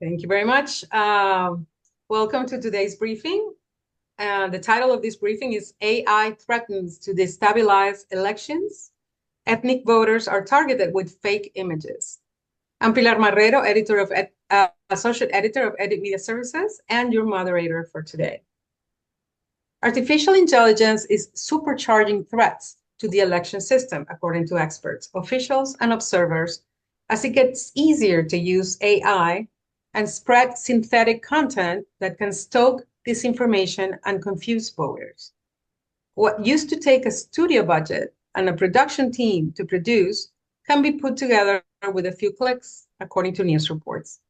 Thank you very much. Welcome to today's briefing. The title of this briefing is AI Threatens to Destabilize Elections. Ethnic voters are targeted with fake images. I'm Pilar Marrero, Associate Editor of Edit Media Services, and your moderator for today. Artificial intelligence is supercharging threats to the election system, according to experts, officials, and observers, as it gets easier to use AI and spread synthetic content that can stoke disinformation and confuse voters. What used to take a studio budget and a production team to produce can be put together with a few clicks, according to news reports.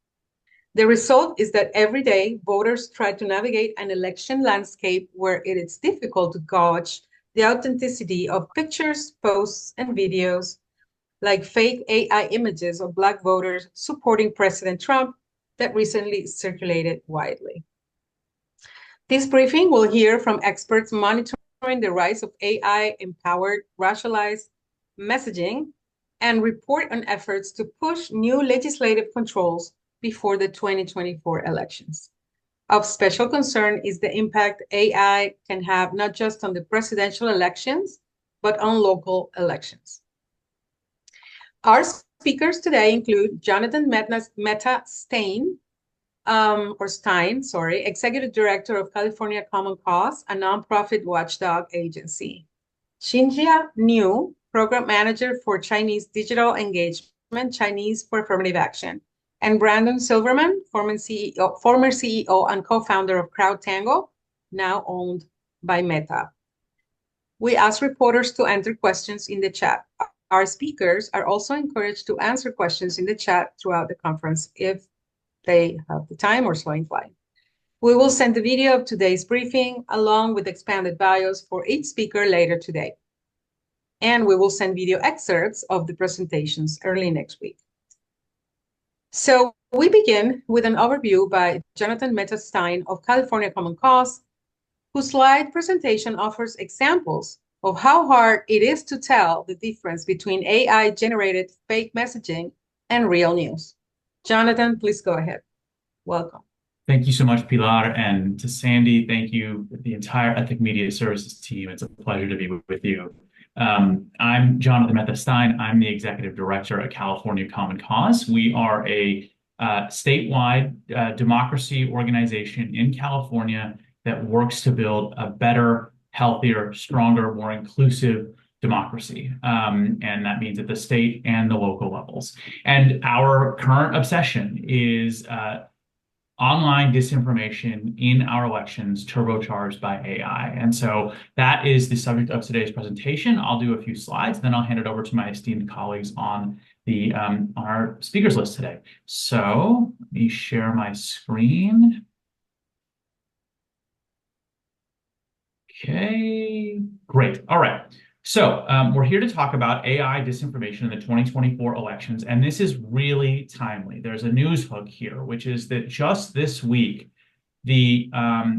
The result is that every day voters try to navigate an election landscape where it is difficult to gauge the authenticity of pictures, posts, and videos, like fake AI images of Black voters supporting President Trump that recently circulated widely. This briefing will hear from experts monitoring the rise of AI-empowered racialized messaging and report on efforts to push new legislative controls before the 2024 elections. Of special concern is the impact AI can have not just on the presidential elections, but on local elections. Our speakers today include Jonathan Mehta Stein, Executive Director of California Common Cause, a nonprofit watchdog agency. Xinjia Niu, Program Manager for Chinese Digital Engagement, Chinese for Affirmative Action. And Brandon Silverman, former CEO and co-founder of CrowdTangle, now owned by Meta. We ask reporters to enter questions in the chat. Our speakers are also encouraged to answer questions in the chat throughout the conference if they have the time or so inclined. We will send the video of today's briefing along with expanded bios for each speaker later today. And we will send video excerpts of the presentations early next week. So we begin with an overview by Jonathan Mehta Stein of California Common Cause, whose slide presentation offers examples of how hard it is to tell the difference between AI-generated fake messaging and real news. Jonathan, please go ahead. Welcome. Thank you so much, Pilar. And to Sandy, thank you, the entire Ethic Media Services team. It's a pleasure to be with you. I'm Jonathan Mehta Stein. I'm the Executive Director at California Common Cause. We are a statewide democracy organization in California that works to build a better, healthier, stronger, more inclusive democracy. And that means at the state and the local levels. And our current obsession is online disinformation in our elections turbocharged by AI. And so that is the subject of today's presentation. I'll do a few slides, then I'll hand it over to my esteemed colleagues on our speakers list today. So let me share my screen. Okay, great. All right. So we're here to talk about AI disinformation in the 2024 elections, and this is really timely. There's a news hook here, which is that just this week, the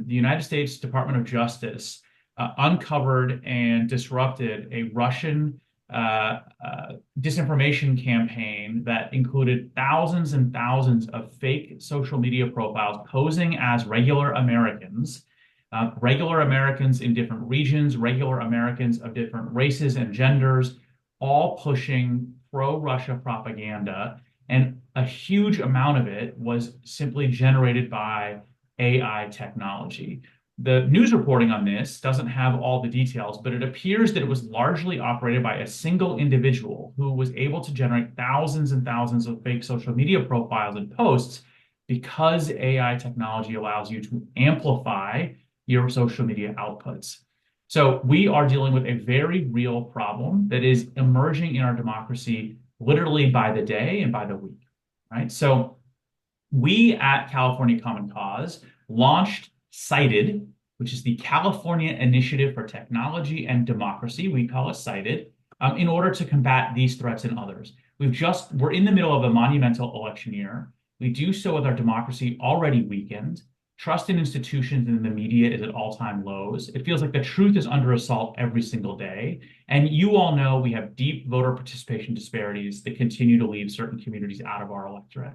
United States Department of Justice uncovered and disrupted a Russian disinformation campaign that included thousands and thousands of fake social media profiles posing as regular Americans in different regions, regular Americans of different races and genders, all pushing pro-Russia propaganda. And a huge amount of it was simply generated by AI technology. The news reporting on this doesn't have all the details, but it appears that it was largely operated by a single individual who was able to generate thousands and thousands of fake social media profiles and posts because AI technology allows you to amplify your social media outputs. So we are dealing with a very real problem that is emerging in our democracy literally by the day and by the week, right? So we at California Common Cause launched CITED, which is the California Initiative for Technology and Democracy. We call it CITED, in order to combat these threats and others. We're in the middle of a monumental election year. We do so with our democracy already weakened. Trust in institutions and in the media is at all-time lows. It feels like the truth is under assault every single day. And you all know we have deep voter participation disparities that continue to leave certain communities out of our electorate.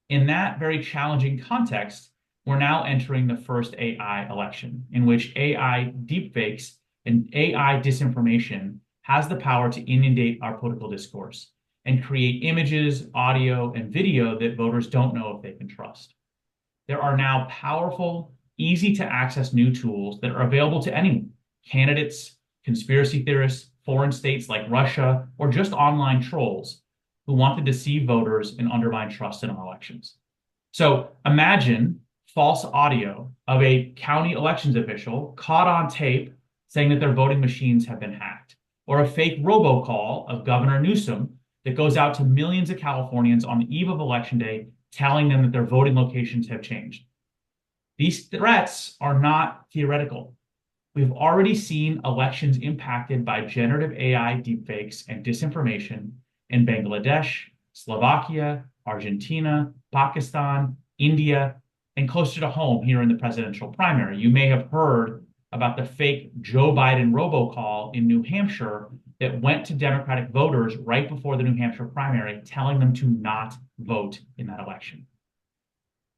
In that very challenging context, we're now entering the first AI election in which AI deepfakes and AI disinformation has the power to inundate our political discourse and create images, audio, and video that voters don't know if they can trust. There are now powerful, easy to access new tools that are available to anyone, candidates, conspiracy theorists, foreign states like Russia, or just online trolls who want to deceive voters and undermine trust in our elections. So imagine false audio of a county elections official caught on tape saying that their voting machines have been hacked, or a fake robocall of Governor Newsom that goes out to millions of Californians on the eve of election day telling them that their voting locations have changed. These threats are not theoretical. We've already seen elections impacted by generative AI deepfakes and disinformation in Bangladesh, Slovakia, Argentina, Pakistan, India, and closer to home here in the presidential primary. You may have heard about the fake Joe Biden robocall in New Hampshire that went to Democratic voters right before the New Hampshire primary, telling them to not vote in that election.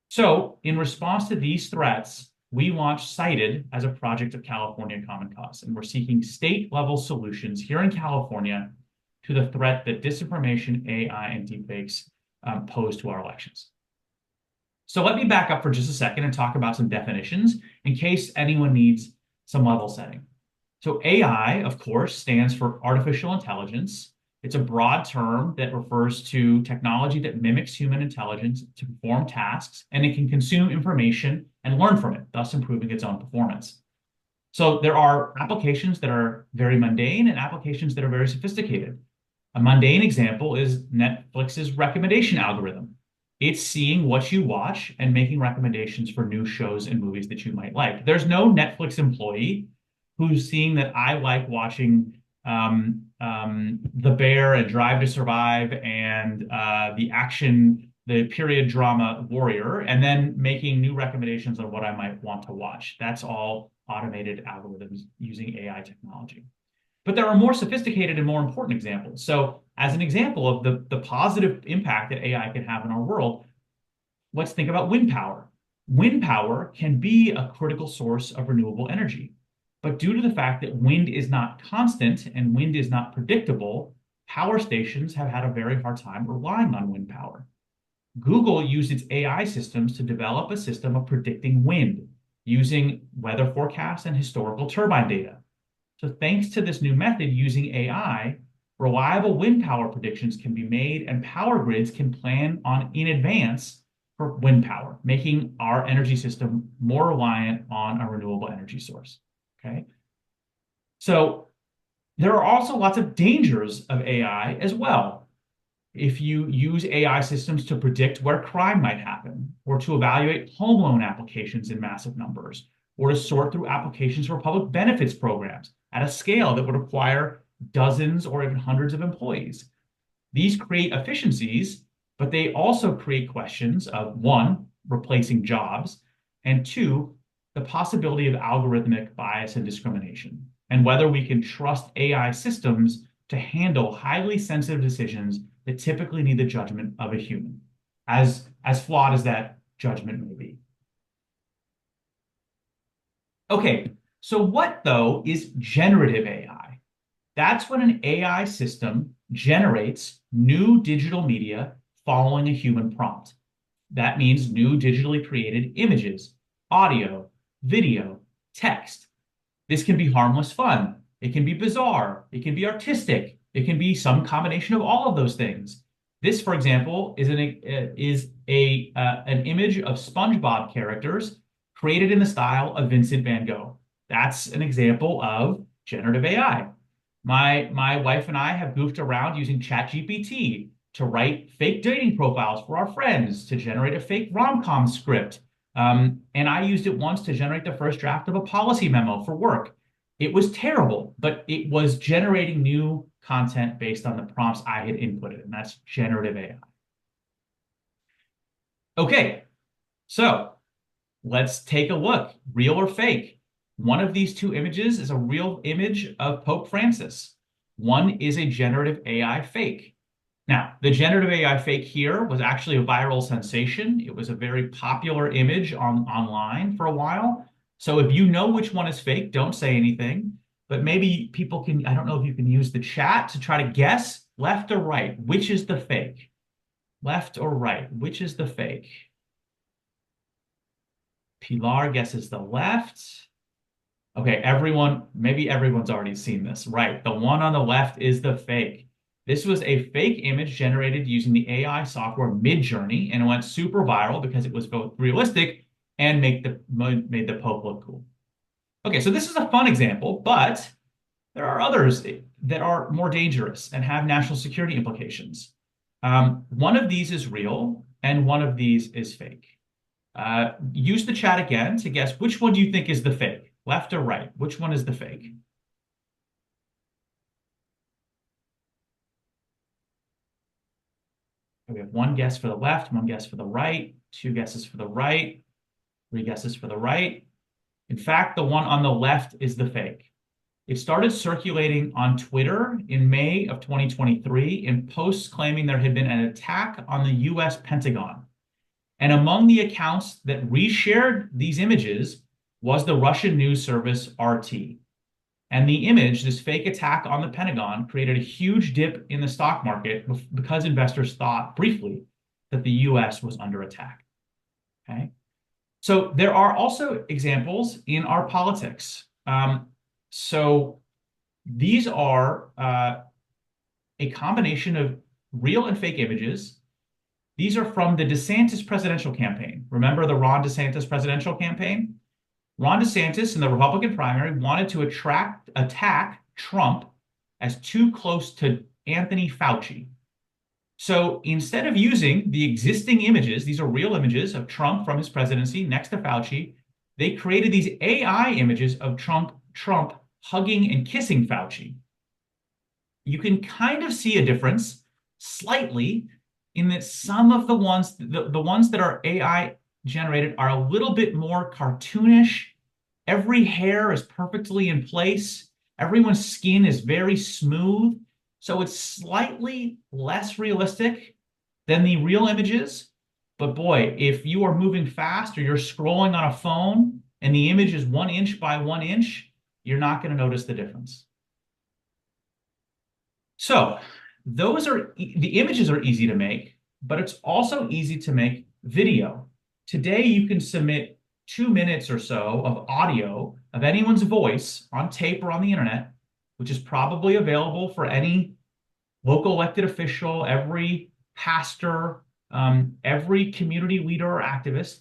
So, in response to these threats, we launched Cited as a project of California Common Cause, and we're seeking state-level solutions here in California to the threat that disinformation, AI, and deepfakes pose to our elections. So let me back up for just a second and talk about some definitions in case anyone needs some level setting. So AI, of course, stands for artificial intelligence. It's a broad term that refers to technology that mimics human intelligence to perform tasks, and it can consume information and learn from it, thus improving its own performance. So there are applications that are very mundane and applications that are very sophisticated. A mundane example is Netflix's recommendation algorithm. It's seeing what you watch and making recommendations for new shows and movies that you might like. There's no Netflix employee who's seeing that I like watching The Bear and Drive to Survive and the period drama Warrior, and then making new recommendations on what I might want to watch. That's all automated algorithms using AI technology. But there are more sophisticated and more important examples. So as an example of the positive impact that AI can have in our world, let's think about wind power. Wind power can be a critical source of renewable energy. But due to the fact that wind is not constant and wind is not predictable, power stations have had a very hard time relying on wind power. Google used its AI systems to develop a system of predicting wind using weather forecasts and historical turbine data. So thanks to this new method using AI, reliable wind power predictions can be made and power grids can plan on in advance for wind power, making our energy system more reliant on a renewable energy source. Okay. So there are also lots of dangers of AI as well. If you use AI systems to predict where crime might happen, or to evaluate home loan applications in massive numbers, or to sort through applications for public benefits programs at a scale that would require dozens or even hundreds of employees. These create efficiencies, but they also create questions of, one, replacing jobs, and two, the possibility of algorithmic bias and discrimination, and whether we can trust AI systems to handle highly sensitive decisions that typically need the judgment of a human, as flawed as that judgment may be. Okay, so what, though, is generative AI? That's when an AI system generates new digital media following a human prompt. That means new digitally created images, audio, video, text. This can be harmless fun. It can be bizarre. It can be artistic. It can be some combination of all of those things. This, for example, is an image of SpongeBob characters created in the style of Vincent van Gogh. That's an example of generative AI. My wife and I have goofed around using ChatGPT to write fake dating profiles for our friends, to generate a fake rom-com script. And I used it once to generate the first draft of a policy memo for work. It was terrible, but it was generating new content based on the prompts I had inputted, and that's generative AI. Okay, so let's take a look, real or fake. One of these two images is a real image of Pope Francis. One is a generative AI fake. Now, the generative AI fake here was actually a viral sensation. It was a very popular image online for a while. So if you know which one is fake, don't say anything. But maybe people can, I don't know if you can use the chat to try to guess left or right, which is the fake? Left or right, which is the fake? Pilar guesses the left. Okay, maybe everyone's already seen this. Right, the one on the left is the fake. This was a fake image generated using the AI software Midjourney, and it went super viral because it was both realistic and made the Pope look cool. Okay, so this is a fun example, but there are others that are more dangerous and have national security implications. One of these is real, and one of these is fake. Use the chat again to guess which one do you think is the fake, left or right? Which one is the fake? We have one guess for the left, one guess for the right, two guesses for the right, three guesses for the right. In fact, the one on the left is the fake. It started circulating on Twitter in May of 2023 in posts claiming there had been an attack on the US Pentagon. And among the accounts that reshared these images was the Russian news service RT. And the image, this fake attack on the Pentagon, created a huge dip in the stock market because investors thought briefly that the US was under attack. Okay. So there are also examples in our politics. So these are a combination of real and fake images. These are from the DeSantis presidential campaign. Remember the Ron DeSantis presidential campaign? Ron DeSantis in the Republican primary wanted to attack Trump as too close to Anthony Fauci. So instead of using the existing images, these are real images of Trump from his presidency next to Fauci, they created these AI images of Trump hugging and kissing Fauci. You can kind of see a difference slightly in that some of the ones that are AI generated are a little bit more cartoonish. Every hair is perfectly in place. Everyone's skin is very smooth. So it's slightly less realistic than the real images. But boy, if you are moving fast or you're scrolling on a phone and the image is 1 inch by 1 inch, you're not going to notice the difference. So the images are easy to make, but it's also easy to make video. Today, you can submit 2 minutes or so of audio of anyone's voice on tape or on the internet, which is probably available for any local elected official, every pastor, every community leader or activist.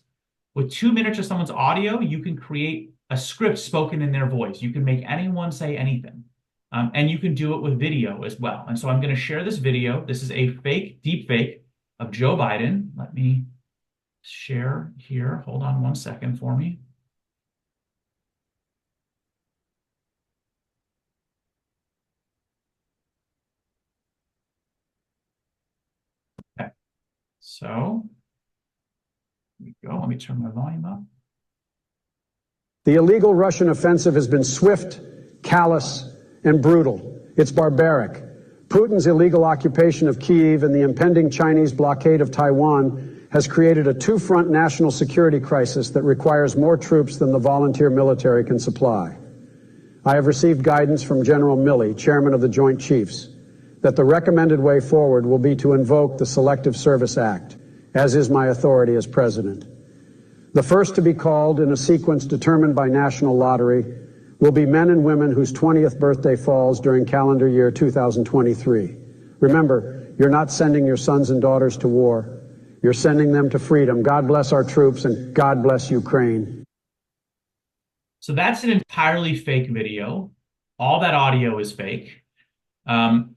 With 2 minutes of someone's audio, you can create a script spoken in their voice. You can make anyone say anything. And you can do it with video as well. And so I'm going to share this video. This is a fake deepfake of Joe Biden. Let me share here. Hold on 1 second for me. Okay. So here we go. Let me turn my volume up. The illegal Russian offensive has been swift, callous, and brutal. It's barbaric. Putin's illegal occupation of Kyiv and the impending Chinese blockade of Taiwan has created a two-front national security crisis that requires more troops than the volunteer military can supply. I have received guidance from General Milley, chairman of the Joint Chiefs, that the recommended way forward will be to invoke the Selective Service Act, as is my authority as president. The first to be called in a sequence determined by national lottery will be men and women whose 20th birthday falls during calendar year 2023. Remember, you're not sending your sons and daughters to war. You're sending them to freedom. God bless our troops and God bless Ukraine. So that's an entirely fake video. All that audio is fake. And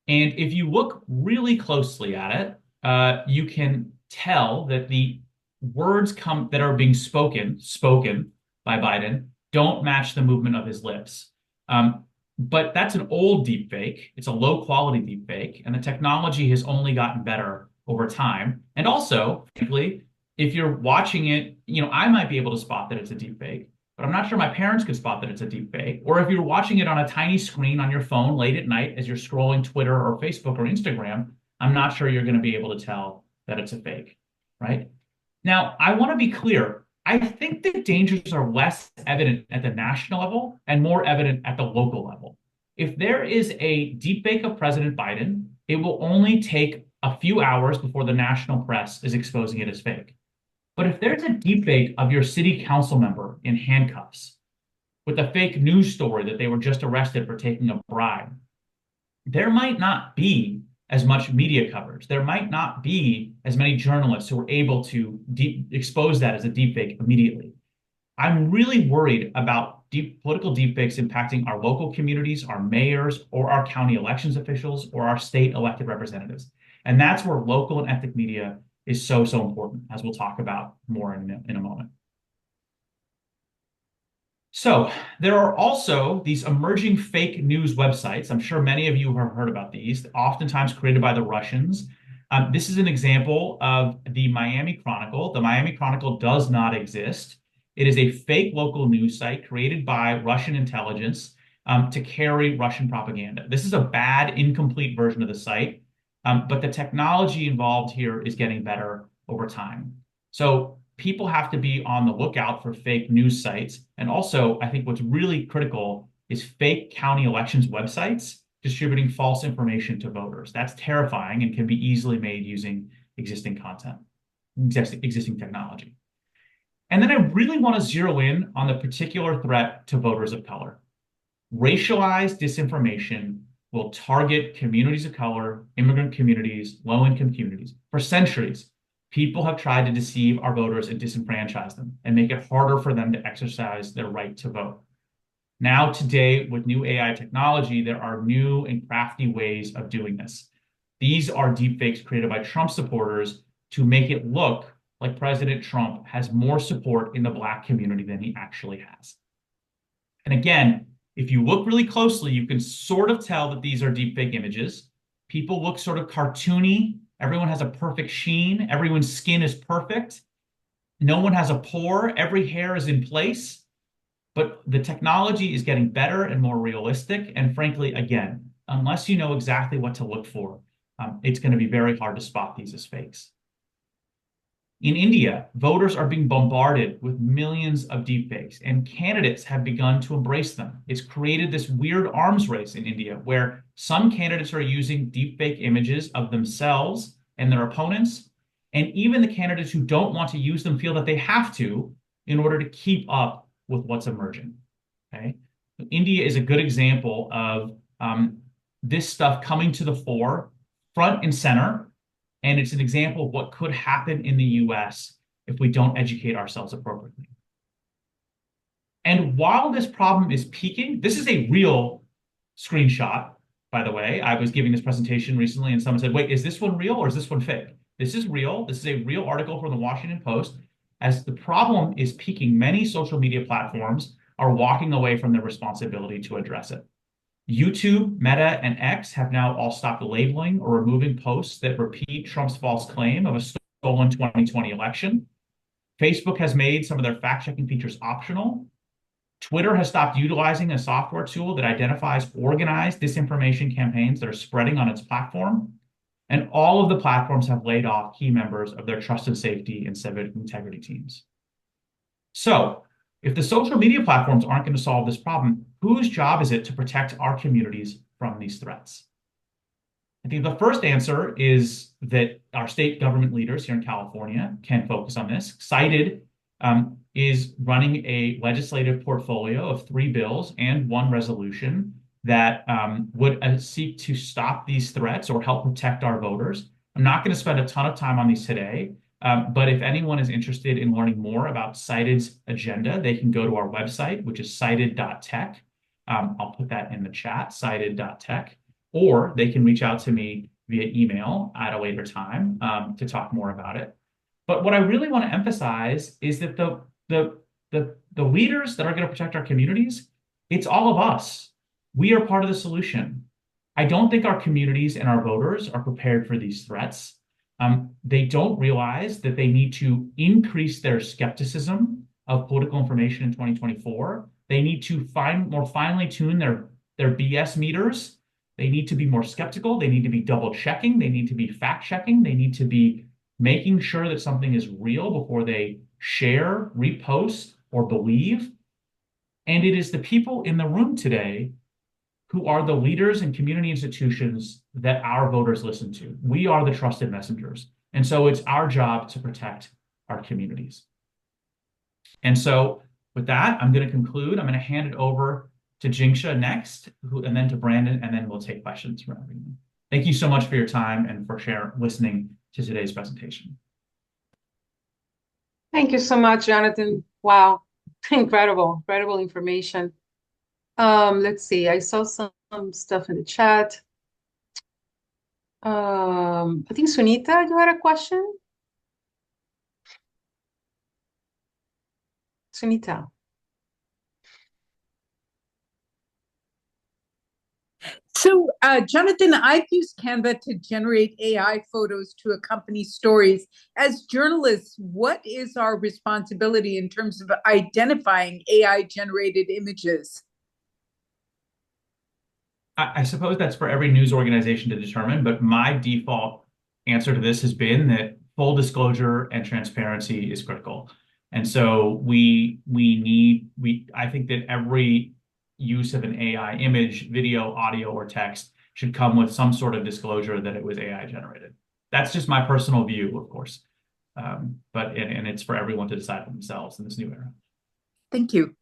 if you look really closely at it, you can tell that the words that are being spoken by Biden don't match the movement of his lips. But that's an old deepfake. It's a low quality deepfake, and the technology has only gotten better over time. And also, frankly, if you're watching it, I might be able to spot that it's a deepfake, but I'm not sure my parents could spot that it's a deepfake. Or if you're watching it on a tiny screen on your phone late at night as you're scrolling Twitter or Facebook or Instagram, I'm not sure you're going to be able to tell that it's a fake, right? Now, I want to be clear. I think the dangers are less evident at the national level and more evident at the local level. If there is a deepfake of President Biden, it will only take a few hours before the national press is exposing it as fake. But if there's a deepfake of your city council member in handcuffs with a fake news story that they were just arrested for taking a bribe, there might not be as much media coverage. There might not be as many journalists who are able to expose that as a deepfake immediately. I'm really worried about political deepfakes impacting our local communities, our mayors, or our county elections officials, or our state elected representatives. And that's where local and ethnic media is so, so important, as we'll talk about more in a moment. So there are also these emerging fake news websites. I'm sure many of you have heard about these, oftentimes created by the Russians. This is an example of the Miami Chronicle. The Miami Chronicle does not exist. It is a fake local news site created by Russian intelligence to carry Russian propaganda. This is a bad, incomplete version of the site, but the technology involved here is getting better over time. So people have to be on the lookout for fake news sites. And also, I think what's really critical is fake county elections websites distributing false information to voters. That's terrifying and can be easily made using existing content, existing technology. And then I really want to zero in on the particular threat to voters of color. Racialized disinformation will target communities of color, immigrant communities, low-income communities. For centuries, people have tried to deceive our voters and disenfranchise them and make it harder for them to exercise their right to vote. Now, today, with new AI technology, there are new and crafty ways of doing this. These are deepfakes created by Trump supporters to make it look like President Trump has more support in the Black community than he actually has. And again, if you look really closely, you can sort of tell that these are deepfake images. People look sort of cartoony. Everyone has a perfect sheen. Everyone's skin is perfect. No one has a pore. Every hair is in place. But the technology is getting better and more realistic. And frankly, again, unless you know exactly what to look for, it's going to be very hard to spot these as fakes. In India, voters are being bombarded with millions of deepfakes, and candidates have begun to embrace them. It's created this weird arms race in India where some candidates are using deepfake images of themselves and their opponents, and even the candidates who don't want to use them feel that they have to in order to keep up with what's emerging. Okay, India is a good example of this stuff coming to the fore, front and center. And it's an example of what could happen in the US if we don't educate ourselves appropriately. And while this problem is peaking, this is a real screenshot, by the way. I was giving this presentation recently and someone said, wait, is this one real or is this one fake? This is real. This is a real article from the Washington Post. As the problem is peaking, many social media platforms are walking away from their responsibility to address it. YouTube, Meta, and X have now all stopped labeling or removing posts that repeat Trump's false claim of a stolen 2020 election. Facebook has made some of their fact-checking features optional. Twitter has stopped utilizing a software tool that identifies organized disinformation campaigns that are spreading on its platform. And all of the platforms have laid off key members of their trust and safety and civic integrity teams. So, if the social media platforms aren't going to solve this problem, whose job is it to protect our communities from these threats? I think the first answer is that our state government leaders here in California can focus on this. Cited is running a legislative portfolio of 3 bills and 1 resolution that would seek to stop these threats or help protect our voters. I'm not going to spend a ton of time on these today. But if anyone is interested in learning more about Cited's agenda, they can go to our website, which is cited.tech. I'll put that in the chat, cited.tech, or they can reach out to me via email at a later time to talk more about it. But what I really want to emphasize is that the leaders that are going to protect our communities, it's all of us. We are part of the solution. I don't think our communities and our voters are prepared for these threats. They don't realize that they need to increase their skepticism of political information in 2024. They need to more finely tune their BS meters They need to be more skeptical. They need to be double checking. They need to be fact checking. They need to be making sure that something is real before they share, repost, or believe. And it is the people in the room today who are the leaders and community institutions that our voters listen to. We are the trusted messengers. And so it's our job to protect our communities. And so with that, I'm going to conclude. I'm going to hand it over to Jingsha next, and then to Brandon, and then we'll take questions from everyone. Thank you so much for your time and for listening to today's presentation. Thank you so much, Jonathan. Wow, incredible information. Let's see, I saw some stuff in the chat. I think Sunita, you had a question? Sunita. So, Jonathan, I've used Canva to generate AI photos to accompany stories. As journalists, what is our responsibility in terms of identifying AI-generated images? I suppose that's for every news organization to determine, but my default answer to this has been that full disclosure and transparency is critical. And so I think that every use of an AI image, video, audio, or text should come with some sort of disclosure that it was AI generated. That's just my personal view, of course. But it's for everyone to decide for themselves in this new era. Thank you.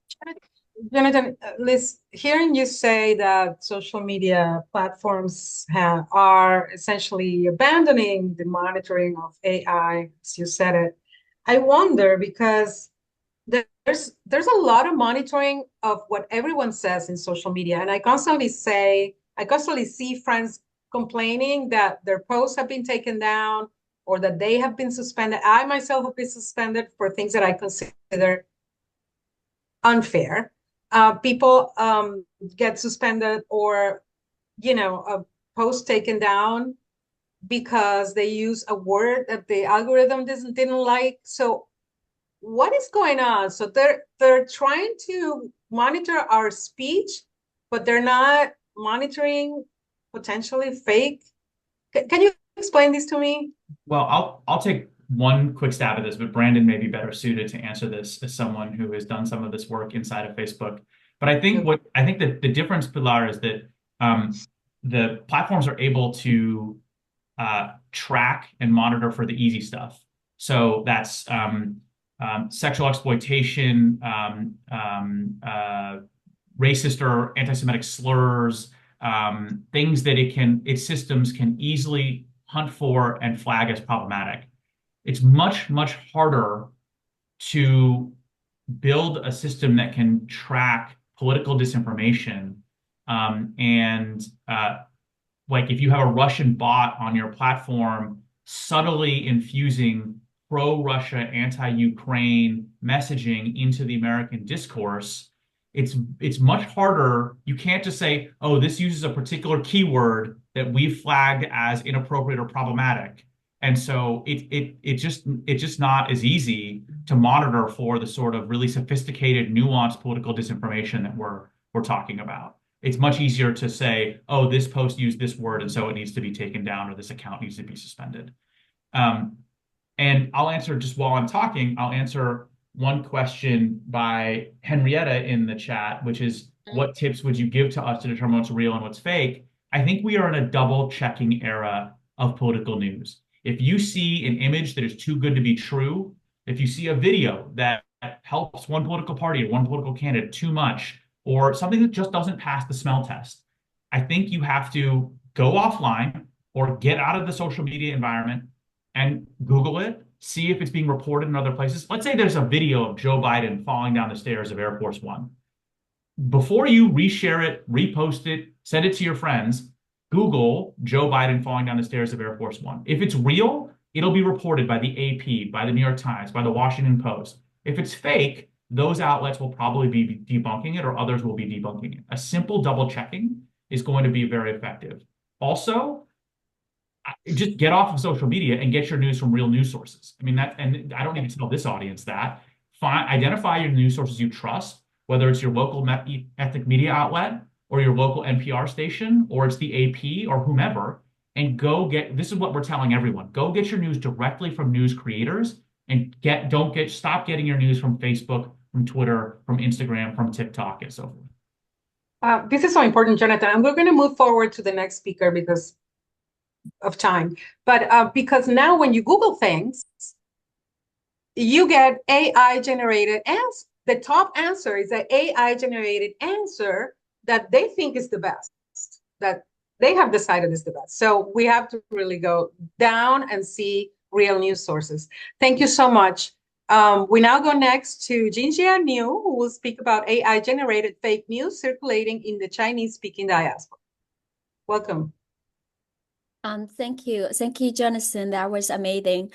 Jonathan, Liz, hearing you say that social media platforms are essentially abandoning the monitoring of AI, as you said it, I wonder because there's a lot of monitoring of what everyone says in social media, and I constantly see friends complaining that their posts have been taken down or that they have been suspended. I myself have been suspended for things that I consider unfair. People get suspended or, a post taken down because they use a word that the algorithm didn't like. So what is going on? So they're trying to monitor our speech, but they're not monitoring potentially fake. Can you explain this to me? Well, I'll take one quick stab at this, but Brandon may be better suited to answer this as someone who has done some of this work inside of Facebook. But I think that the difference, Pilar, is that the platforms are able to track and monitor for the easy stuff. So that's sexual exploitation, racist or anti-Semitic slurs, things that its systems can easily hunt for and flag as problematic. It's much, much harder to build a system that can track political disinformation. Like if you have a Russian bot on your platform subtly infusing pro-Russia, anti-Ukraine messaging into the American discourse, it's much harder. You can't just say, oh, this uses a particular keyword that we've flagged as inappropriate or problematic. And so it's just not as easy to monitor for the sort of really sophisticated, nuanced political disinformation that we're talking about. It's much easier to say, oh, this post used this word, and so it needs to be taken down, or this account needs to be suspended. And I'll answer, just while I'm talking, I'll answer one question by Henrietta in the chat, which is, what tips would you give to us to determine what's real and what's fake? I think we are in a double checking era of political news. If you see an image that is too good to be true, if you see a video that helps one political party or one political candidate too much, or something that just doesn't pass the smell test, I think you have to go offline or get out of the social media environment and Google it, see if it's being reported in other places. Let's say there's a video of Joe Biden falling down the stairs of Air Force One. Before you reshare it, repost it, send it to your friends, Google Joe Biden falling down the stairs of Air Force One. If it's real, it'll be reported by the AP, by the New York Times, by the Washington Post. If it's fake, those outlets will probably be debunking it, or others will be debunking it. A simple double checking is going to be very effective. Also, just get off of social media and get your news from real news sources. I mean, and I don't need to tell this audience that. Identify your news sources you trust, whether it's your local ethnic media outlet or your local NPR station, or it's the AP or whomever, and this is what we're telling everyone. Go get your news directly from news creators and stop getting your news from Facebook, from Twitter, from Instagram, from TikTok, and so forth. This is so important, Jonathan. And we're going to move forward to the next speaker because of time. But because now when you Google things, you get AI generated answers. The top answer is an AI generated answer that they think is the best, that they have decided is the best. So we have to really go down and see real news sources. Thank you so much. We now go next to Jinjia Niu, who will speak about AI generated fake news circulating in the Chinese speaking diaspora. Welcome. Thank you, Jonathan. That was amazing.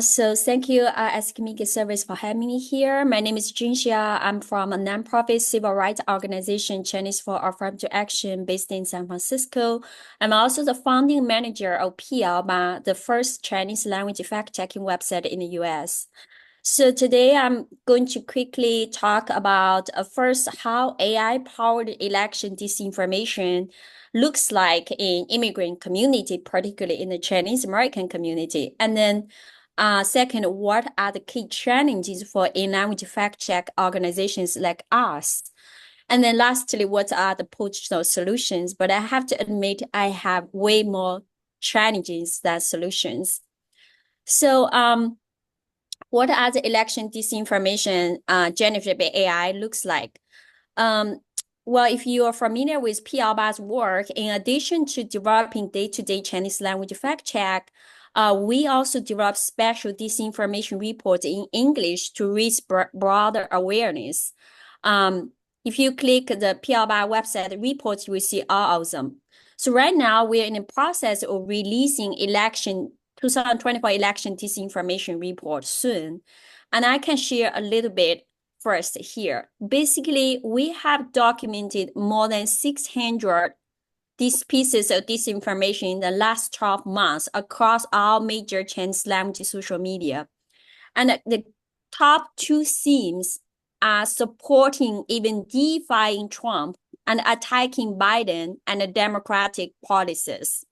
So thank you, as community service for having me here. My name is Junxia. I'm from a nonprofit civil rights organization, Chinese for Affirmative Action, based in San Francisco. I'm also the founding manager of PLBA, the first Chinese language fact-checking website in the U.S. So today I'm going to quickly talk about first how AI-powered election disinformation looks like in immigrant community, particularly in the Chinese American community. And then second, what are the key challenges for in-language fact-check organizations like us? And then lastly, what are the potential solutions? But I have to admit, I have way more challenges than solutions. So what are the election disinformation generated by AI looks like? Well, if you are familiar with PLBA's work, in addition to developing day-to-day Chinese language fact check, we also develop special disinformation reports in English to reach broader awareness. If you click the PLBA website reports, you will see all of them. So right now, we're in the process of releasing 2024 election disinformation report soon. And I can share a little bit first here. Basically, we have documented more than 600 these pieces of disinformation in the last 12 months across all major Chinese language social media. And the top two themes are supporting, even defying Trump and attacking Biden and the Democratic policies.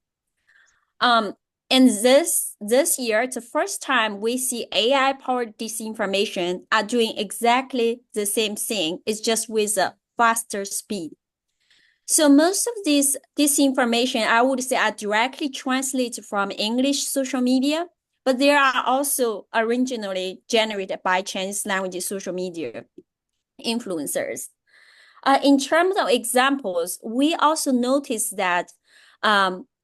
And this year, it's the first time we see AI-powered disinformation are doing exactly the same thing. It's just with a faster speed. So most of this disinformation, I would say, are directly translated from English social media, but there are also originally generated by Chinese language social media influencers. In terms of examples, we also noticed that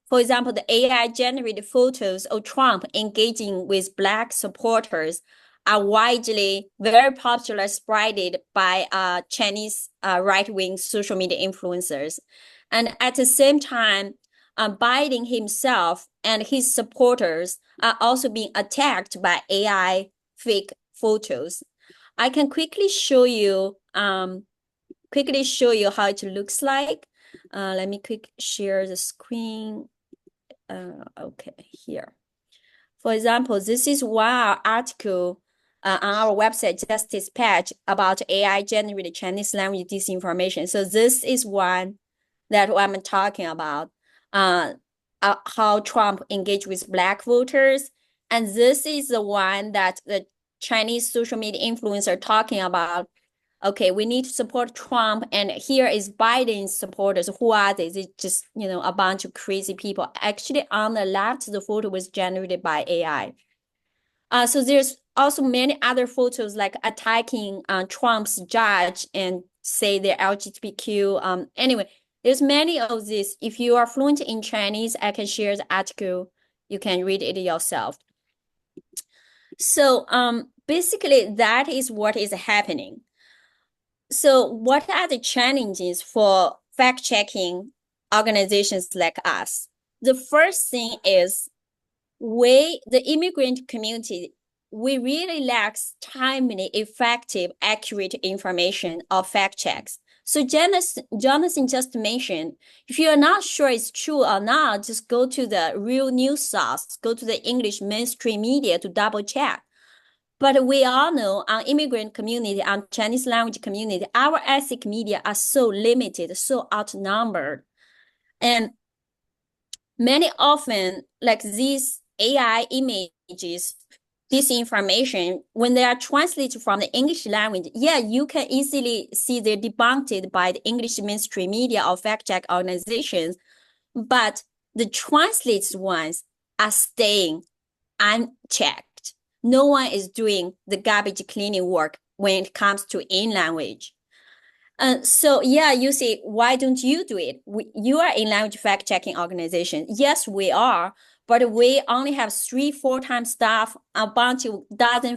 for example, the AI-generated photos of Trump engaging with Black supporters are widely very popular, spreaded by Chinese right-wing social media influencers. And at the same time, Biden himself and his supporters are also being attacked by AI fake photos. I can quickly show you how it looks like. Let me share the screen. Okay, here. For example, this is one article on our website, Justice Patch, about AI-generated Chinese language disinformation. So this is one that I'm talking about, how Trump engaged with Black voters. And this is the one that the Chinese social media influencers are talking about. Okay, we need to support Trump, and here is Biden's supporters. Who are they? It's just, a bunch of crazy people. Actually, on the left, the photo was generated by AI. So there's also many other photos like attacking Trump's judge and say they're LGBTQ. Anyway, there's many of these. If you are fluent in Chinese, I can share the article. You can read it yourself. So basically, that is what is happening. So what are the challenges for fact-checking organizations like us? The first thing is the immigrant community, we really lack timely, effective, accurate information or fact checks. So Jonathan just mentioned, if you're not sure it's true or not, just go to the real news source, go to the English mainstream media to double check. But we all know on immigrant community, on Chinese language community, our ethnic media are so limited, so outnumbered. And many often, like these AI images, disinformation, when they are translated from the English language, yeah, you can easily see they're debunked by the English mainstream media or fact-check organizations, but the translated ones are staying unchecked. No one is doing the garbage cleaning work when it comes to in language. So yeah, you see, why don't you do it? You are a language fact-checking organization. Yes, we are, but we only have 3-4 times staff, a bunch of dozen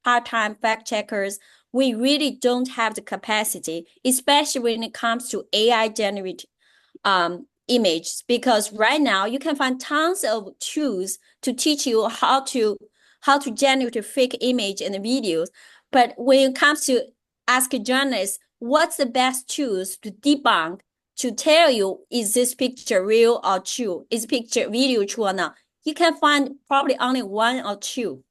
part-time fact checkers. We really don't have the capacity, especially when it comes to AI generated images, because right now you can find tons of tools to teach you how to generate a fake image and videos. But when it comes to ask journalists, what's the best tools to debunk, to tell you, is this picture real or true? Is picture video true or not? You can find probably only 1 or 2.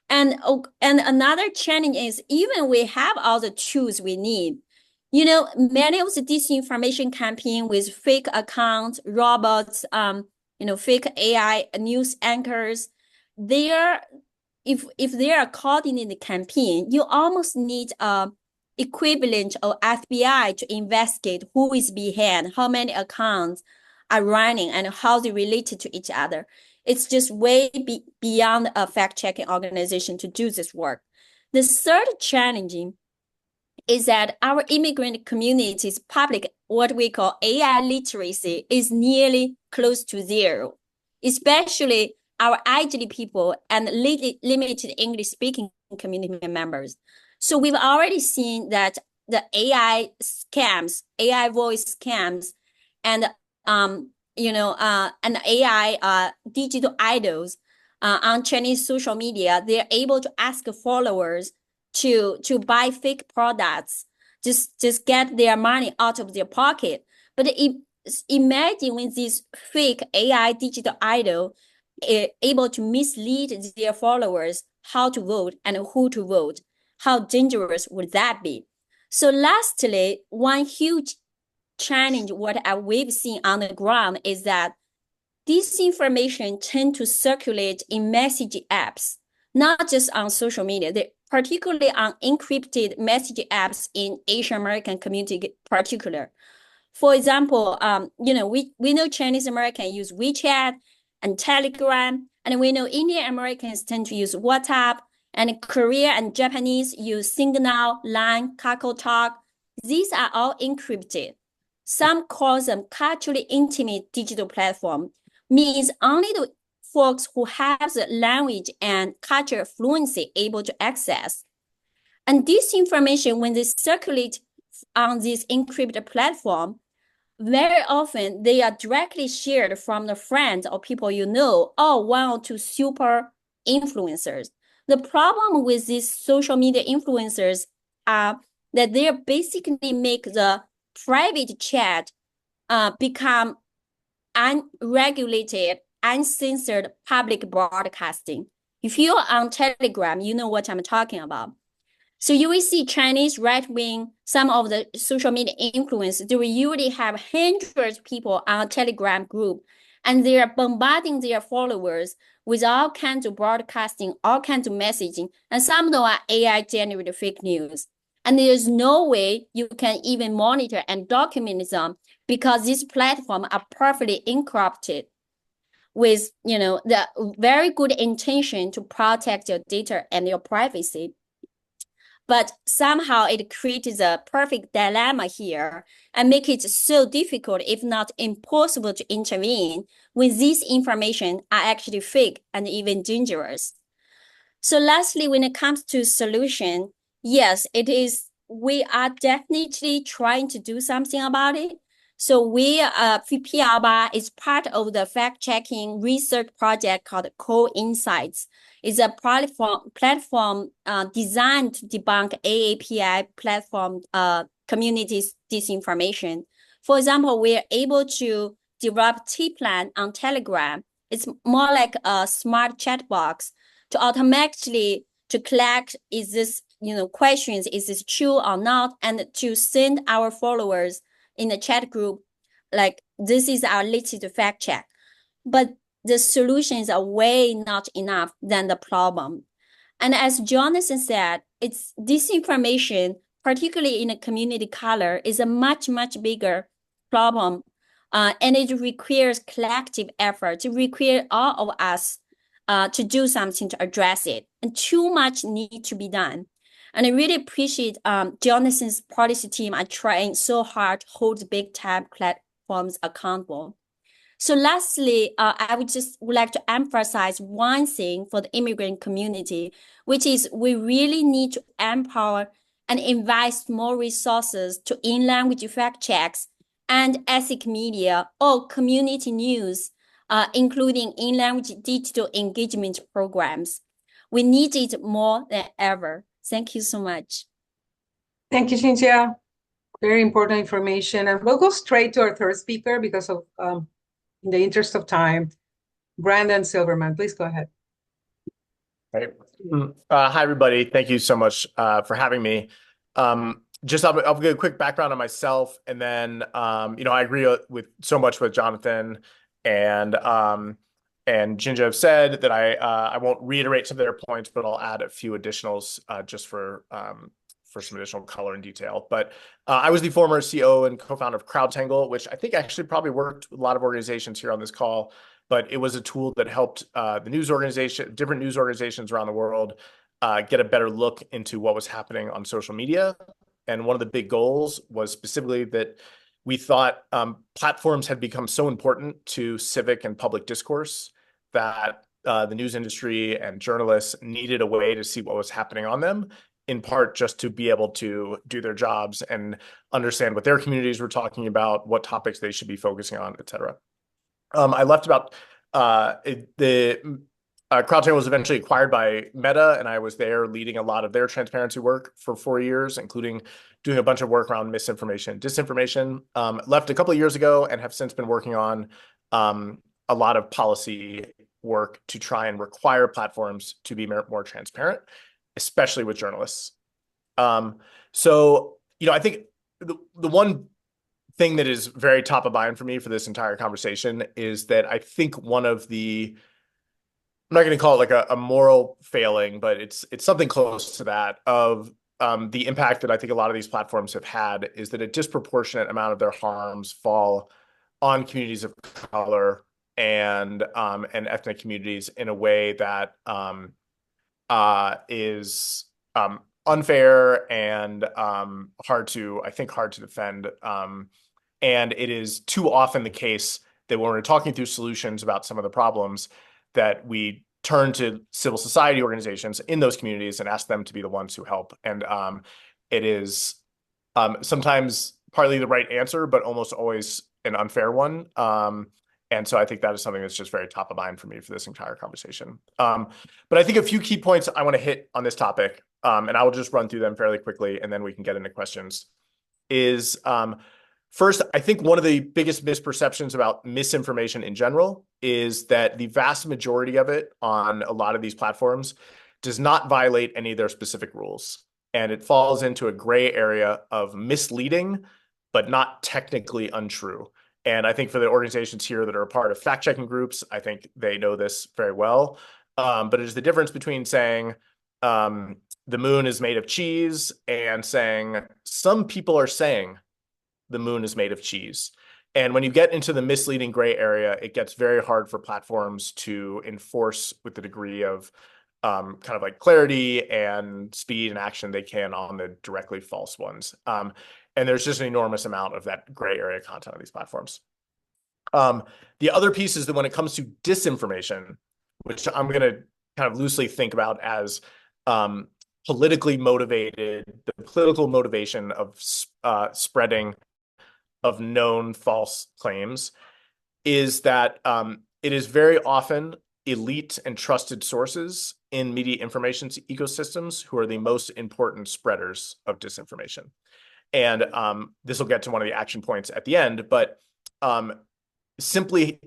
And another challenge is, even we have all the tools we need, many of the disinformation campaign with fake accounts, robots, fake AI news anchors, if they are coordinated campaign, you almost need a equivalent of FBI to investigate who is behind, how many accounts are running, and how they related to each other. It's just way beyond a fact-checking organization to do this work. The third challenging is that our immigrant community's public, what we call AI literacy, is nearly close to zero, especially our elderly people and limited English-speaking community members. So we've already seen that the AI scams, AI voice scams, and and AI digital idols on Chinese social media, they're able to ask followers to buy fake products, just get their money out of their pocket. But imagine when this fake AI digital idol is able to mislead their followers how to vote and who to vote. How dangerous would that be? So lastly, one huge challenge what we've seen on the ground is that disinformation tend to circulate in message apps, not just on social media, particularly on encrypted message apps in Asian American community particular. For example, we know Chinese Americans use WeChat and Telegram, and we know Indian Americans tend to use WhatsApp, and Korea and Japanese use Signal, Line, KakaoTalk. These are all encrypted. Some call them culturally intimate digital platform, means only the folks who have the language and culture fluency able to access. And this information, when they circulate on this encrypted platform, very often they are directly shared from the friends or people you know, or 1 or 2 super influencers. The problem with these social media influencers are that they basically make the private chat become unregulated, uncensored public broadcasting. If you're on Telegram, you know what I'm talking about. So you will see Chinese right-wing, some of the social media influencers, they will usually have hundreds of people on a Telegram group, and they are bombarding their followers with all kinds of broadcasting, all kinds of messaging, and some of them are AI-generated fake news. And there's no way you can even monitor and document them, because these platforms are perfectly encrypted with, the very good intention to protect your data and your privacy. But somehow it creates a perfect dilemma here and make it so difficult, if not impossible, to intervene when this information are actually fake and even dangerous. So lastly, when it comes to solution, yes, we are definitely trying to do something about it. So PRBA is part of the fact-checking research project called Core Insights. It's a platform designed to debunk AAPI platform communities disinformation. For example, we're able to develop T-Plan on Telegram. It's more like a smart chat box to to automatically to collect is this, questions, is this true or not, and to send our followers in the chat group, like this is our latest fact check. But the solutions are way not enough than the problem. And as Jonathan said, it's disinformation, particularly in a community color, is a much, much bigger problem. And it requires collective effort. It requires all of us to do something to address it. And too much need to be done. And I really appreciate Jonathan's policy team are trying so hard to hold big tech platforms accountable. So lastly, I would like to emphasize one thing for the immigrant community, which is we really need to empower and invest more resources to in-language fact checks and ethic media or community news, including in-language digital engagement programs. We need it more than ever. Thank you so much. Thank you, Cynthia. Very important information. And we'll go straight to our third speaker because of in the interest of time. Brandon Silverman, please go ahead. Right. Hi, everybody. Thank you so much for having me. I'll give a quick background on myself, and then I agree with so much what Jonathan and Jinja have said that I won't reiterate some of their points, but I'll add a few additionals just for some additional color and detail. But I was the former CEO and co-founder of CrowdTangle, which I think actually probably worked with a lot of organizations here on this call, but it was a tool that helped different news organizations around the world get a better look into what was happening on social media. And one of the big goals was specifically that we thought platforms had become so important to civic and public discourse that the news industry and journalists needed a way to see what was happening on them, in part just to be able to do their jobs and understand what their communities were talking about, what topics they should be focusing on, et cetera. I left about CrowdTangle was eventually acquired by Meta, and I was there leading a lot of their transparency work for 4 years, including doing a bunch of work around misinformation, disinformation. Left a couple of years ago and have since been working on a lot of policy work to try and require platforms to be more transparent, especially with journalists. I think the one thing that is very top of mind for me for this entire conversation is that I think one of the, I'm not going to call it like a moral failing, but it's something close to that, of the impact that I think a lot of these platforms have had, is that a disproportionate amount of their harms fall on communities of color and ethnic communities in a way that is unfair and hard to defend. And it is too often the case that when we're talking through solutions about some of the problems, that we turn to civil society organizations in those communities and ask them to be the ones who help. And it is sometimes partly the right answer, but almost always an unfair one. And so I think that is something that's just very top of mind for me for this entire conversation. But I think a few key points I want to hit on this topic, and I will just run through them fairly quickly, and then we can get into questions, is first, I think one of the biggest misperceptions about misinformation in general is that the vast majority of it on a lot of these platforms does not violate any of their specific rules. And it falls into a gray area of misleading, but not technically untrue. And I think for the organizations here that are a part of fact-checking groups, I think they know this very well. But it is the difference between saying the moon is made of cheese and saying some people are saying the moon is made of cheese. And when you get into the misleading gray area, it gets very hard for platforms to enforce with the degree of kind of like clarity and speed and action they can on the directly false ones. And there's just an enormous amount of that gray area content on these platforms. The other piece is that when it comes to disinformation, which I'm going to kind of loosely think about as politically motivated, the political motivation of spreading of known false claims, is that it is very often elite and trusted sources in media information ecosystems who are the most important spreaders of disinformation. And this will get to one of the action points at the end, but simply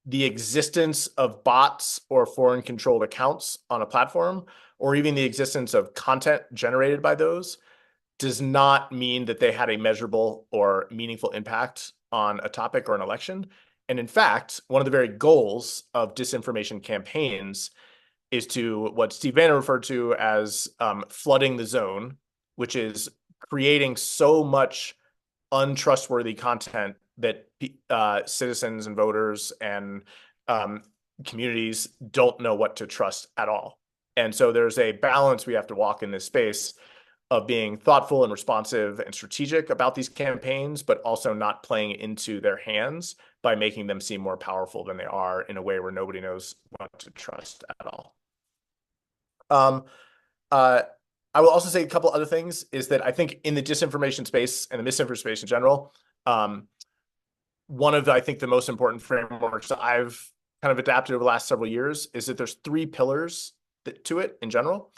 the existence of bots or foreign controlled accounts on a platform, or even the existence of content generated by those, does not mean that they had a measurable or meaningful impact on a topic or an election. And in fact, one of the very goals of disinformation campaigns is to what Steve Bannon referred to as flooding the zone, which is creating so much untrustworthy content that citizens and voters and communities don't know what to trust at all. And so there's a balance we have to walk in this space of being thoughtful and responsive and strategic about these campaigns, but also not playing into their hands by making them seem more powerful than they are in a way where nobody knows what to trust at all. I will also say a couple other things is that I think in the disinformation space and the misinformation space in general, one of I think the most important frameworks that I've kind of adapted over the last several years is that there's three pillars to it in general.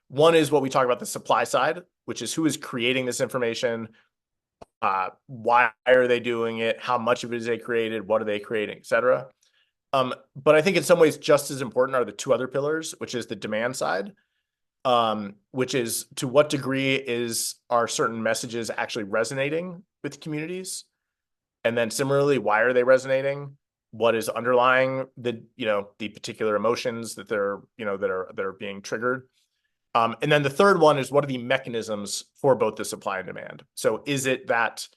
One is what we talk about the supply side, which is who is creating this information, why are they doing it, how much of it is they created, what are they creating, et cetera. But I think in some ways just as important are the two other pillars, which is the demand side, which is to what degree are certain messages actually resonating with communities? And then similarly, why are they resonating? What is underlying the particular emotions that that are being triggered? And then the third one is what are the mechanisms for both the supply and demand? So is it that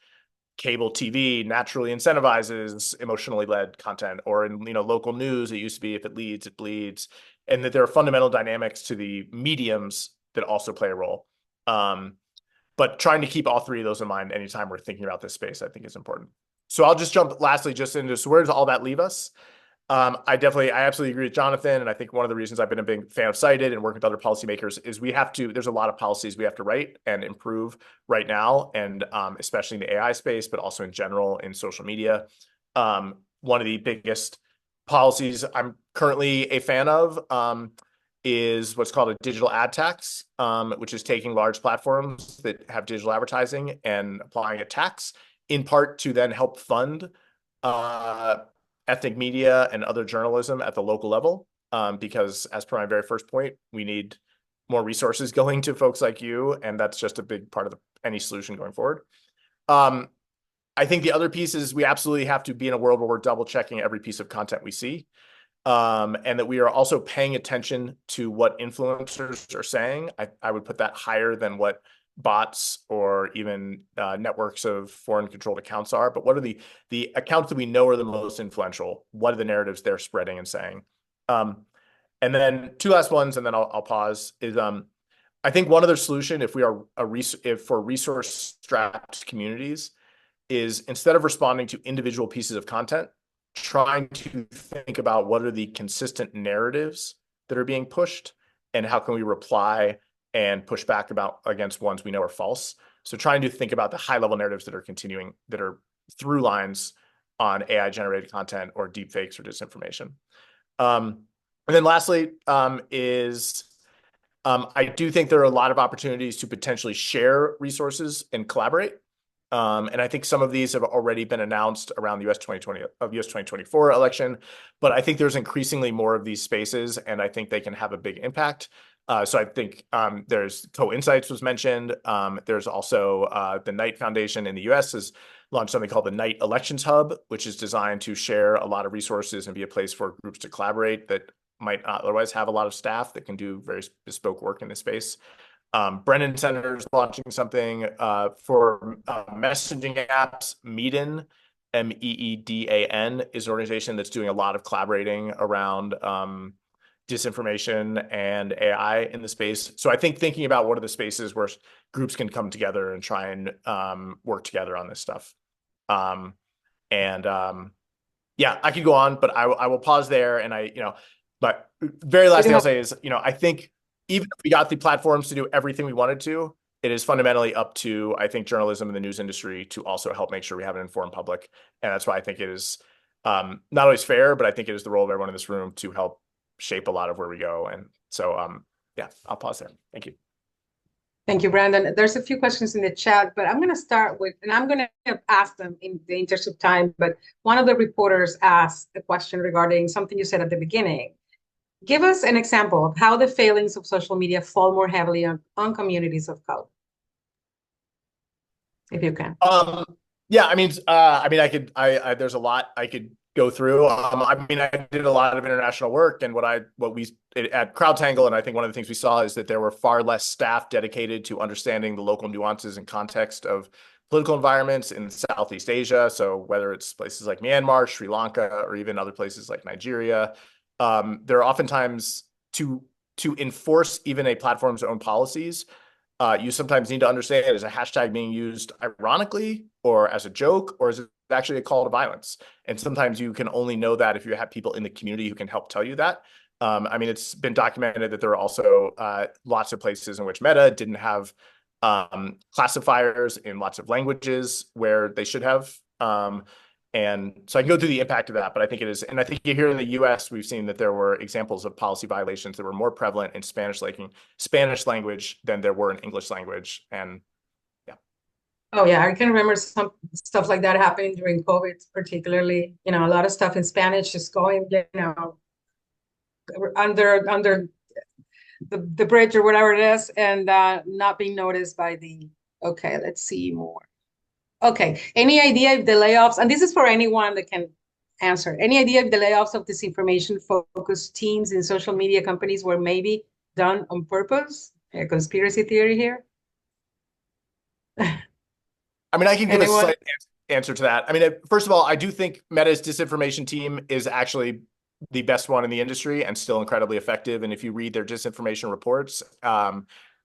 cable TV naturally incentivizes emotionally led content, or in local news, it used to be if it leads, it bleeds, and that there are fundamental dynamics to the mediums that also play a role. But trying to keep all three of those in mind anytime we're thinking about this space, I think is important. So I'll just jump lastly just into, so where does all that leave us? I absolutely agree with Jonathan. And I think one of the reasons I've been a big fan of Cited and working with other policymakers is there's a lot of policies we have to write and improve right now. And especially in the AI space, but also in general in social media. One of the biggest policies I'm currently a fan of is what's called a digital ad tax, which is taking large platforms that have digital advertising and applying a tax in part to then help fund ethnic media and other journalism at the local level, because as per my very first point, we need more resources going to folks like you, and that's just a big part of any solution going forward. I think the other piece is we absolutely have to be in a world where we're double checking every piece of content we see, and that we are also paying attention to what influencers are saying. I would put that higher than what bots or even networks of foreign controlled accounts are, but what are the accounts that we know are the most influential? What are the narratives they're spreading and saying? And then two last ones, and then I'll pause, is I think one other solution if for resource-strapped communities is instead of responding to individual pieces of content, trying to think about what are the consistent narratives that are being pushed and how can we reply and push back against ones we know are false. So trying to think about the high-level narratives that are through lines on AI-generated content or deepfakes or disinformation. And then lastly is I do think there are a lot of opportunities to potentially share resources and collaborate. And I think some of these have already been announced around the US 2024 election, but I think there's increasingly more of these spaces, and I think they can have a big impact. So I think there's Co-Insights was mentioned. There's also the Knight Foundation in the US has launched something called the Knight Elections Hub, which is designed to share a lot of resources and be a place for groups to collaborate that might not otherwise have a lot of staff that can do very bespoke work in this space. Brennan Center is launching something for messaging apps. Meedan, MEEDAN, is an organization that's doing a lot of collaborating around disinformation and AI in the space. So I think thinking about what are the spaces where groups can come together and try and work together on this stuff. Yeah, I could go on, but I will pause there. And but very last thing I'll say is, I think even if we got the platforms to do everything we wanted to, it is fundamentally up to, I think, journalism and the news industry to also help make sure we have an informed public. And that's why I think it is not always fair, but I think it is the role of everyone in this room to help shape a lot of where we go. And so, yeah, I'll pause there. Thank you. Thank you, Brandon. There's a few questions in the chat, but I'm going to start with, and I'm going to ask them in the interest of time, but one of the reporters asked a question regarding something you said at the beginning. Give us an example of how the failings of social media fall more heavily on communities of color, if you can. Yeah, there's a lot I could go through. I did a lot of international work, and what we at CrowdTangle, and I think one of the things we saw is that there were far less staff dedicated to understanding the local nuances and context of political environments in Southeast Asia. So whether it's places like Myanmar, Sri Lanka, or even other places like Nigeria, there are oftentimes to enforce even a platform's own policies. You sometimes need to understand, is a hashtag being used ironically or as a joke, or is it actually a call to violence? And sometimes you can only know that if you have people in the community who can help tell you that. It's been documented that there are also lots of places in which Meta didn't have classifiers in lots of languages where they should have. And so I can go through the impact of that, but I think it is, and I think here in the US, we've seen that there were examples of policy violations that were more prevalent in Spanish language than there were in English language. And yeah. Oh yeah, I can remember some stuff like that happening during COVID, particularly, a lot of stuff in Spanish just going, under the bridge or whatever it is, and not being noticed by okay, let's see more. Okay, any idea if the layoffs, and this is for anyone that can answer, any idea if the layoffs of disinformation-focused teams in social media companies were maybe done on purpose? A conspiracy theory here? I can give a slight answer to that. First of all, I do think Meta's disinformation team is actually the best one in the industry and still incredibly effective. And if you read their disinformation reports,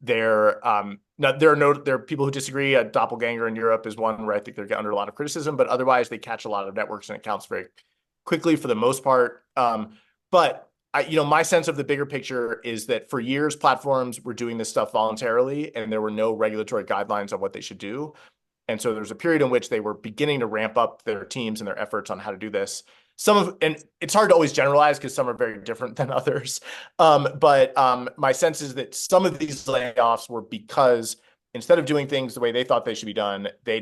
there are people who disagree. Doppelganger in Europe is one where I think they're under a lot of criticism, but otherwise they catch a lot of networks and accounts very quickly for the most part. But my sense of the bigger picture is that for years, platforms were doing this stuff voluntarily, and there were no regulatory guidelines on what they should do. And so there's a period in which they were beginning to ramp up their teams and their efforts on how to do this. And it's hard to always generalize because some are very different than others. But my sense is that some of these layoffs were because instead of doing things the way they thought they should be done, they're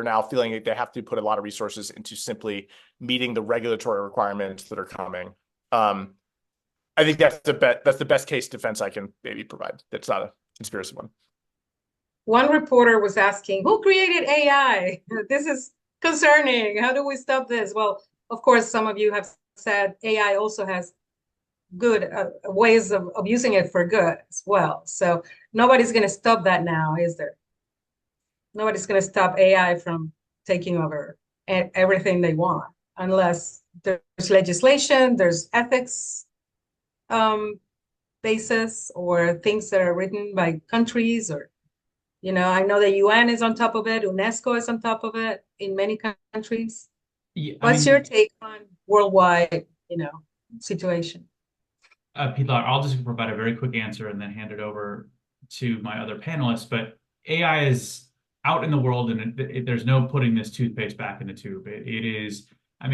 now feeling like they have to put a lot of resources into simply meeting the regulatory requirements that are coming. I think that's the best case defense I can maybe provide. That's not a conspiracy one. One reporter was asking, who created AI? This is concerning. How do we stop this? Well, of course, some of you have said AI also has good ways of using it for good as well. So nobody's going to stop that now, is there? Nobody's going to stop AI from taking over everything they want, unless there's legislation, there's ethics basis, or things that are written by countries, or I know the UN is on top of it, UNESCO is on top of it in many countries. Yeah, what's your take on worldwide, situation? Pilar, I'll just provide a very quick answer and then hand it over to my other panelists. But AI is out in the world, and there's no putting this toothpaste back in the tube. It is,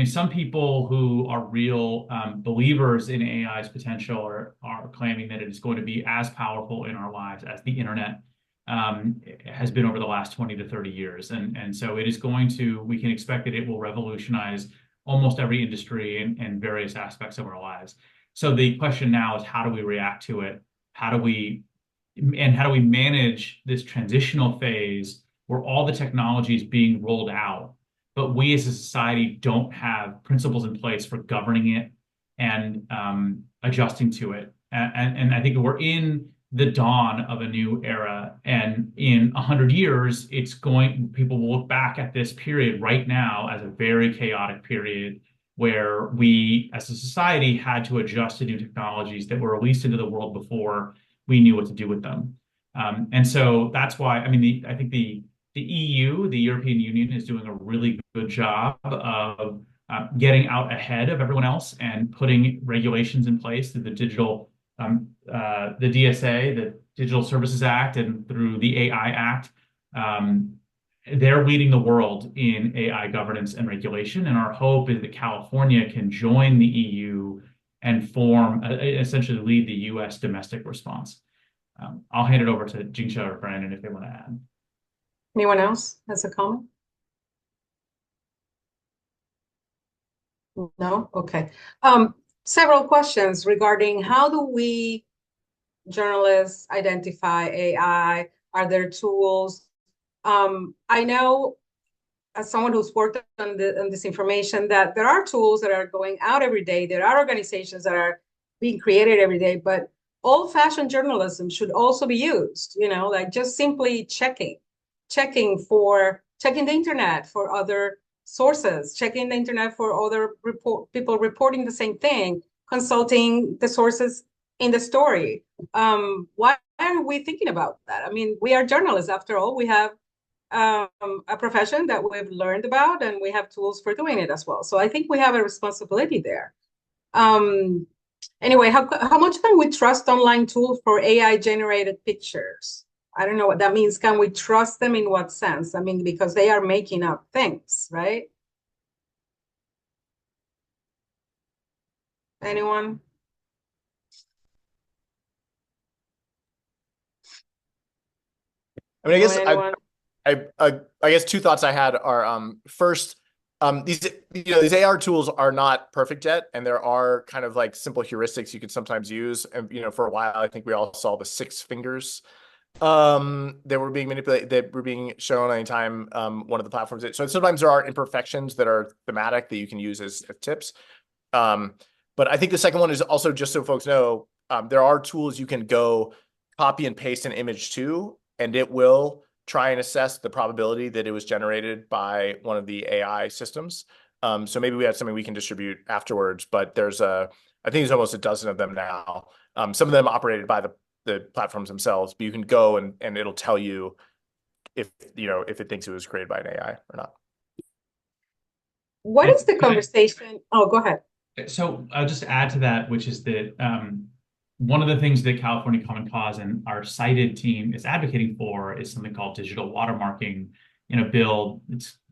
some people who are real believers in AI's potential are claiming that it is going to be as powerful in our lives as the internet has been over the last 20 to 30 years. And so it is we can expect that it will revolutionize almost every industry and various aspects of our lives. So the question now is, how do we react to it? How do we manage this transitional phase where all the technology is being rolled out, but we as a society don't have principles in place for governing it and adjusting to it? And I think we're in the dawn of a new era, and in 100 years, people will look back at this period right now as a very chaotic period where we, as a society, had to adjust to new technologies that were released into the world before we knew what to do with them. And so that's why, I think the EU, the European Union, is doing a really good job of getting out ahead of everyone else and putting regulations in place through the DSA, the Digital Services Act, and through the AI Act. They're leading the world in AI governance and regulation. And our hope is that California can join the EU and essentially lead the US domestic response. I'll hand it over to Jingsha or Brandon if they want to add. Anyone else has a comment? No? Okay. Several questions regarding how do we journalists identify AI? Are there tools? I know as someone who's worked on this information that there are tools that are going out every day. There are organizations that are being created every day, but old-fashioned journalism should also be used, like just simply checking the internet for other sources, checking the internet for other people reporting the same thing, consulting the sources in the story. Why aren't we thinking about that? I mean, we are journalists after all. We have a profession that we've learned about, and we have tools for doing it as well. So I think we have a responsibility there. Anyway, how much can we trust online tools for AI generated pictures? I don't know what that means. Can we trust them in what sense? I mean, because they are making up things, right? Anyone? I mean, Anyone? I guess two thoughts I had are first, these AR tools are not perfect yet, and there are kind of like simple heuristics you can sometimes use. And for a while, I think we all saw the 6 fingers that were being manipulated, that were being shown anytime one of the platforms. So sometimes there are imperfections that are thematic that you can use as tips. But I think the second one is also, just so folks know, there are tools you can go copy and paste an image to, and it will try and assess the probability that it was generated by one of the AI systems. So maybe we have something we can distribute afterwards, but I think there's almost a dozen of them now. Some of them operated by the platforms themselves, but you can go and it'll tell you if it thinks it was created by an AI or not. What is the conversation? Oh, go ahead. So I'll just add to that, which is that one of the things that California Common Cause and our cited team is advocating for is something called digital watermarking in a bill.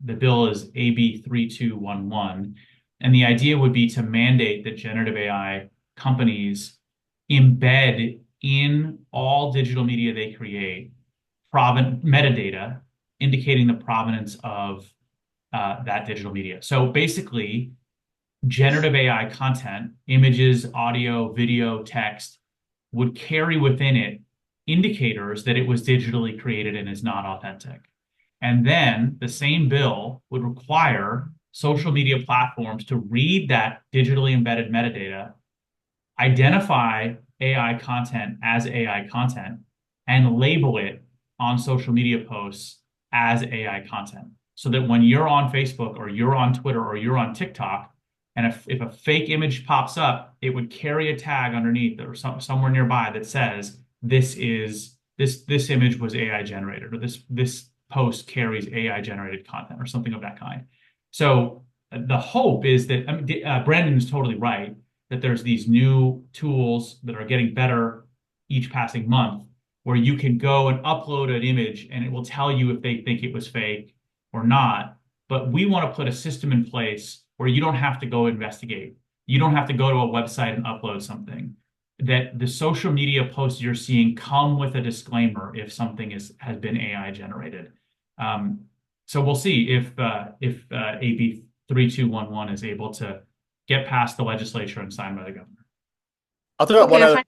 The bill is AB 3211. And the idea would be to mandate that generative AI companies embed in all digital media they create metadata indicating the provenance of that digital media. So basically, generative AI content, images, audio, video, text, would carry within it indicators that it was digitally created and is not authentic. And then the same bill would require social media platforms to read that digitally embedded metadata, identify AI content as AI content, and label it on social media posts as AI content. So that when you're on Facebook or you're on Twitter or you're on TikTok, and if a fake image pops up, it would carry a tag underneath or somewhere nearby that says this image was AI generated, or this post carries AI generated content or something of that kind. So the hope is that Brandon is totally right that there's these new tools that are getting better each passing month, where you can go and upload an image and it will tell you if they think it was fake or not. But we want to put a system in place where you don't have to go investigate. You don't have to go to a website and upload something. That the social media posts you're seeing come with a disclaimer if something has been AI generated. So we'll see if AB 3211 is able to get past the legislature and signed by the governor. I'll throw out one other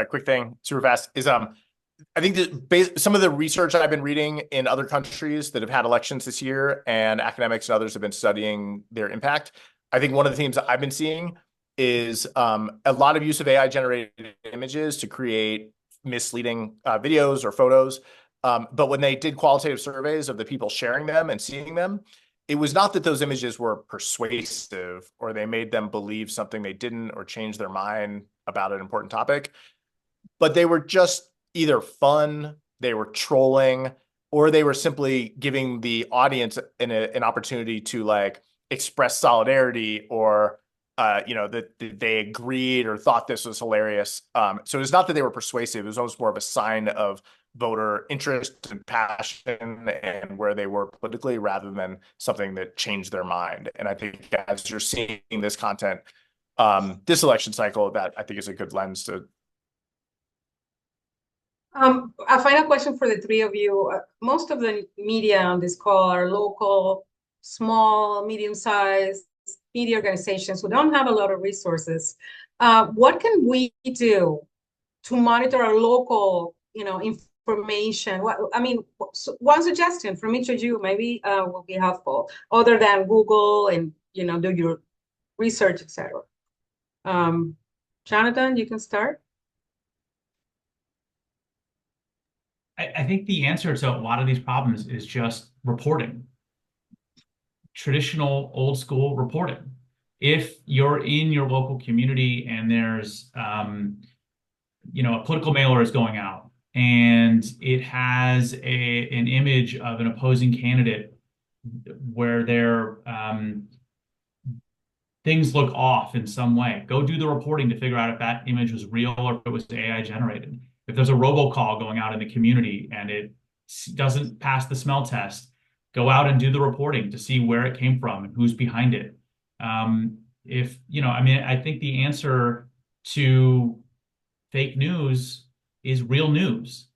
quick thing, super fast, is I think that some of the research I've been reading in other countries that have had elections this year, and academics and others have been studying their impact. I think one of the themes that I've been seeing is a lot of use of AI generated images to create misleading videos or photos. But when they did qualitative surveys of the people sharing them and seeing them, it was not that those images were persuasive or they made them believe something they didn't or change their mind about an important topic, but they were just either fun, they were trolling, or they were simply giving the audience an opportunity to like express solidarity or that they agreed or thought this was hilarious. So it's not that they were persuasive. It was almost more of a sign of voter interest and passion and where they were politically, rather than something that changed their mind. And I think as you're seeing this content, this election cycle, that I think is a good lens to A final question for the three of you. Most of the media on this call are local, small, medium-sized media organizations who don't have a lot of resources. What can we do to monitor our local, information? One suggestion from each of you maybe will be helpful, other than Google and do your research, etc. Jonathan, you can start. I think the answer to a lot of these problems is just reporting. Traditional old school reporting. If you're in your local community and there's a political mailer is going out and it has an image of an opposing candidate where their things look off in some way, go do the reporting to figure out if that image was real or if it was AI generated. If there's a robocall going out in the community and it doesn't pass the smell test, go out and do the reporting to see where it came from and who's behind it. I think the answer to fake news is real news.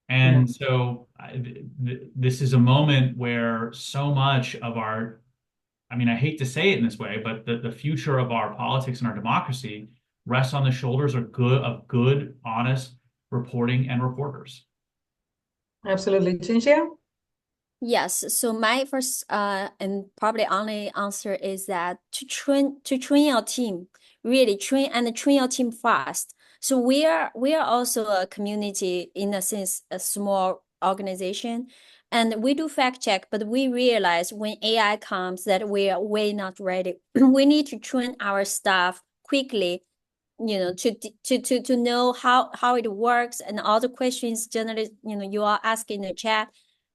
And so this is a moment where so much of our, I hate to say it in this way, but the future of our politics and our democracy rests on the shoulders of good, honest reporting and reporters. Absolutely. Cynthia? Yes, so my first and probably only answer is that to train your team, really train your team fast. So we are also a community, in a sense, a small organization, and we do fact check, but we realize when AI comes that we are way not ready. We need to train our staff quickly, to know how it works, and all the questions generally, you are asking in the chat,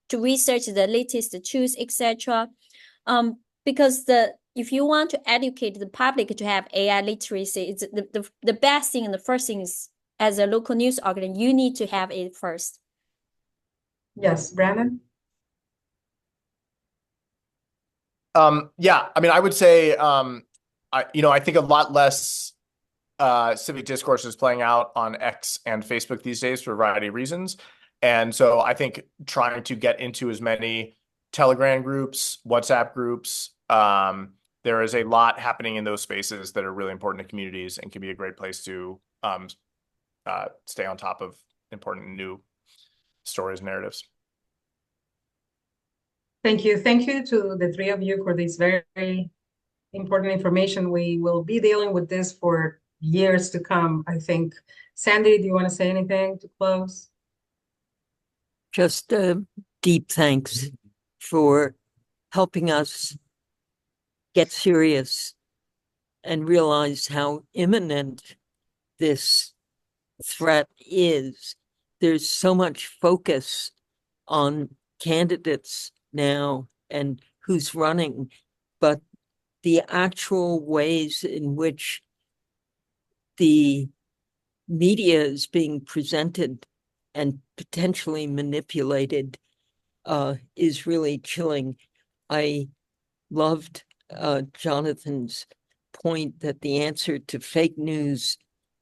to research the latest tools, etc. Because if you want to educate the public to have AI literacy, it's the best thing and the first thing is, as a local news organ, you need to have it first. Yes, Brandon? I would say, I think a lot less civic discourse is playing out on X and Facebook these days for a variety of reasons. And so I think trying to get into as many Telegram groups, WhatsApp groups, there is a lot happening in those spaces that are really important to communities and can be a great place to stay on top of important new stories and narratives. Thank you. Thank you to the three of you for this very important information. We will be dealing with this for years to come, I think. Sandy, do you want to say anything to close? Just a deep thanks for helping us get serious and realize how imminent this threat is. There's so much focus on candidates now and who's running, but the actual ways in which the media is being presented and potentially manipulated is really chilling. I loved Jonathan's point that the answer to fake news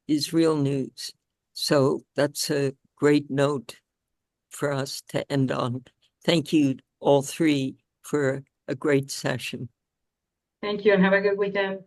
is real news. So that's a great note for us to end on. Thank you all three for a great session. Thank you and have a good weekend.